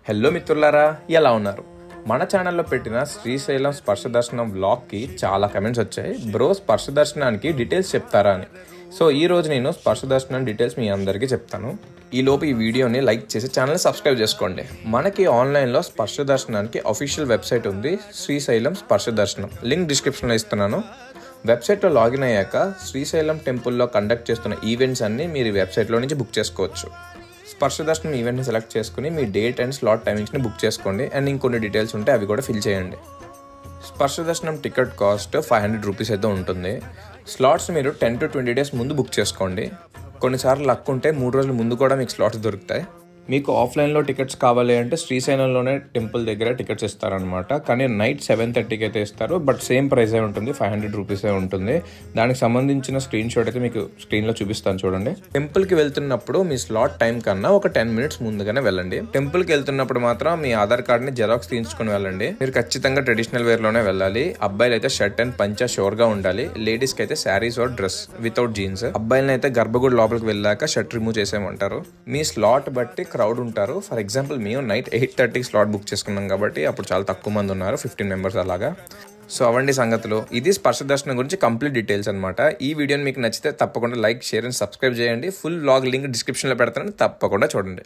Hello మిత్రులారా, ఎలా ఉన్నారు? మన ఛానల్లో పెట్టిన శ్రీశైలం స్పర్శ దర్శనం వ్లాగ్కి చాలా కమెంట్స్ వచ్చాయి. బ్రో, స్పర్శ దర్శనానికి డీటెయిల్స్ చెప్తారా అని. సో ఈ రోజు నేను స్పర్శ దర్శనం డీటెయిల్స్ మీ అందరికీ చెప్తాను. ఈలోపు ఈ వీడియోని లైక్ చేసి ఛానల్ని సబ్స్క్రైబ్ చేసుకోండి. మనకి ఆన్లైన్లో స్పర్శ దర్శనానికి అఫీషియల్ వెబ్సైట్ ఉంది, శ్రీశైలం స్పర్శ దర్శనం. లింక్ డిస్క్రిప్షన్లో ఇస్తున్నాను. వెబ్సైట్లో లాగిన్ అయ్యాక శ్రీశైలం టెంపుల్లో కండక్ట్ చేస్తున్న ఈవెంట్స్ అన్నీ మీరు ఈ వెబ్సైట్లో నుంచి బుక్ చేసుకోవచ్చు. స్పర్శ దర్శనం ఈవెంట్ని సెలెక్ట్ చేసుకుని మీ డేట్ అండ్ స్లాట్ టైమింగ్స్ని బుక్ చేసుకోండి. అండ్ ఇంకొన్ని డీటెయిల్స్ ఉంటే అవి కూడా ఫిల్ చేయండి. స్పర్శ దర్శనం టికెట్ కాస్ట్ 500 రూపీస్ అయితే ఉంటుంది. స్లాట్స్ మీరు 10 to 20 డేస్ ముందు బుక్ చేసుకోండి. కొన్నిసార్లు లక్ ఉంటే 3 రోజుల ముందు కూడా మీకు స్లాట్స్ దొరుకుతాయి. మీకు ఆఫ్లైన్లో టికెట్స్ కావాలి అంటే శ్రీశైలంలోనే టెంపుల్ దగ్గర టికెట్స్ ఇస్తారనమాట. కానీ నైట్ 7:30కి అయితే ఇస్తారు. బట్ సేమ్ ప్రైసే ఉంటుంది, 500 రూపీసే ఉంటుంది. దానికి సంబంధించిన స్క్రీన్ షాట్ అయితే మీకు స్క్రీన్లో చూపిస్తాను చూడండి. టెంపుల్కి వెళ్తున్నప్పుడు మీ స్లాట్ టైం కన్నా ఒక 10 minutes ముందుగానే వెళ్ళండి. టెంపుల్కి వెళ్తున్నప్పుడు మాత్రం మీ ఆధార్ కార్డ్ని జెరాక్స్ తీయించుకుని వెళ్ళండి. మీరు ఖచ్చితంగా ట్రెడిషనల్ వేర్లోనే వెళ్ళాలి. అబ్బాయిలు అయితే షర్ట్ అండ్ పంచా షోర్గా ఉండాలి. లేడీస్కి అయితే saris or dress without jeans. అబ్బాయిలను అయితే గర్భగుడి లోపలికి వెళ్ళాక షర్ట్ రిమూవ్ చేసేయమంటారు. మీ స్లాట్ బట్టి క్రౌడ్ ఉంటారు. ఫర్ ఎగ్జాంపుల్ మేము నైట్ 8:30కి స్లాట్ బుక్ చేసుకున్నాం కాబట్టి అప్పుడు చాలా తక్కువ మంది ఉన్నారు, 15 members అలాగా. సో అవండి సంగతులు. ఇది స్పర్శ దర్శనం గురించి కంప్లీట్ డీటెయిల్స్ అనమాట. ఈ వీడియోని మీకు నచ్చితే తప్పకుండా లైక్, షేర్ అండ్ సబ్స్క్రైబ్ చేయండి. ఫుల్ వ్లాగ్ లింక్ డిస్క్రిప్షన్లో పెడతాను, తప్పకుండా చూడండి.